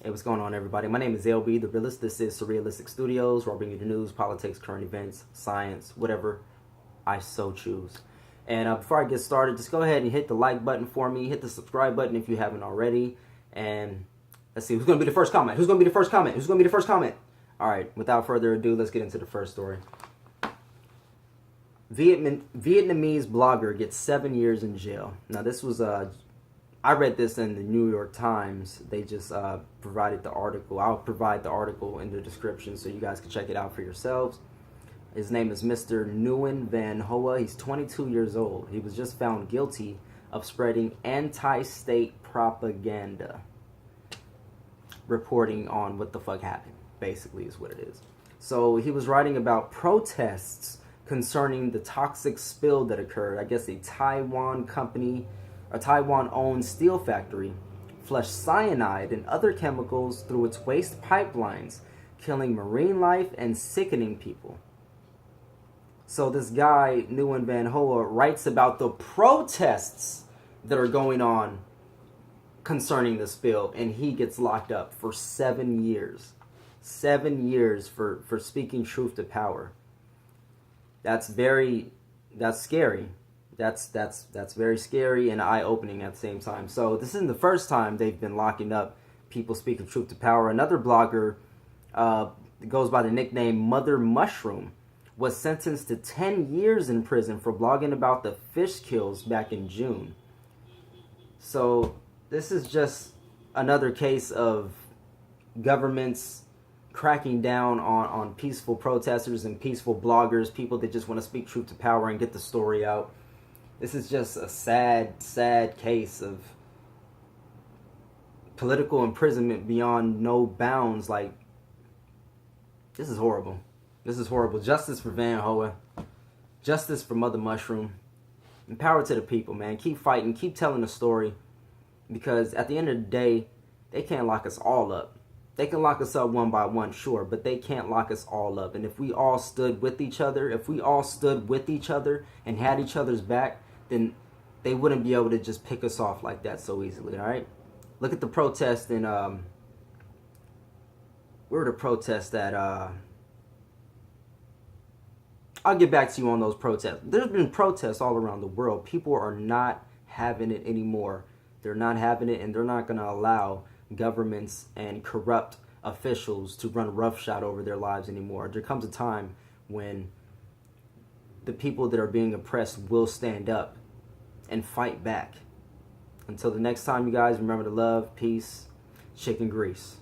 Hey, what's going on, everybody? My name is Lbtharealist. This is Surrealistic Studios, where I bring you the news, politics, current events, science, whatever I so choose. And before I get started, just go ahead and hit the like button for me. Hit the subscribe button if you haven't already. And let's see, who's going to be the first comment? Who's going to be the first comment? Who's going to be the first comment? All right, without further ado, let's get into the first story. Vietnamese blogger gets 7 years in jail. Now, this was I read this in the New York Times. They just provided the article. I'll provide the article in the description so you guys can check it out for yourselves. His name is Mr. Nguyen Van Hoa. He's 22 years old. He was just found guilty of spreading anti-state propaganda, reporting on what the fuck happened, basically is what it is. So he was writing about protests concerning the toxic spill that occurred. I guess a Taiwan-owned steel factory flushed cyanide and other chemicals through its waste pipelines, killing marine life and sickening people. So this guy, Nguyen Van Hoa, writes about the protests that are going on concerning the spill, and he gets locked up for 7 years. 7 years for speaking truth to power. That's scary. That's very scary and eye-opening at the same time. So this isn't the first time they've been locking up people speaking truth to power. Another blogger goes by the nickname Mother Mushroom was sentenced to 10 years in prison for blogging about the fish kills back in June. So this is just another case of governments cracking down on peaceful protesters and peaceful bloggers, people that just want to speak truth to power and get the story out. This is just a sad case of political imprisonment beyond no bounds. Like, this is horrible. This is horrible. Justice for Van Hoa. Justice for Mother Mushroom. And power to the people, man. Keep fighting. Keep telling the story. Because at the end of the day, they can't lock us all up. They can lock us up one by one, sure, but they can't lock us all up. And if we all stood with each other, and had each other's back, then they wouldn't be able to just pick us off like that so easily, all right? Look at the protest in, where were the protests at, I'll get back to you on those protests. There's been protests all around the world. People are not having it anymore. They're not having it, and they're not going to allow governments and corrupt officials to run roughshod over their lives anymore. There comes a time when the people that are being oppressed will stand up and fight back. Until the next time, you guys, remember to love, peace, chicken grease.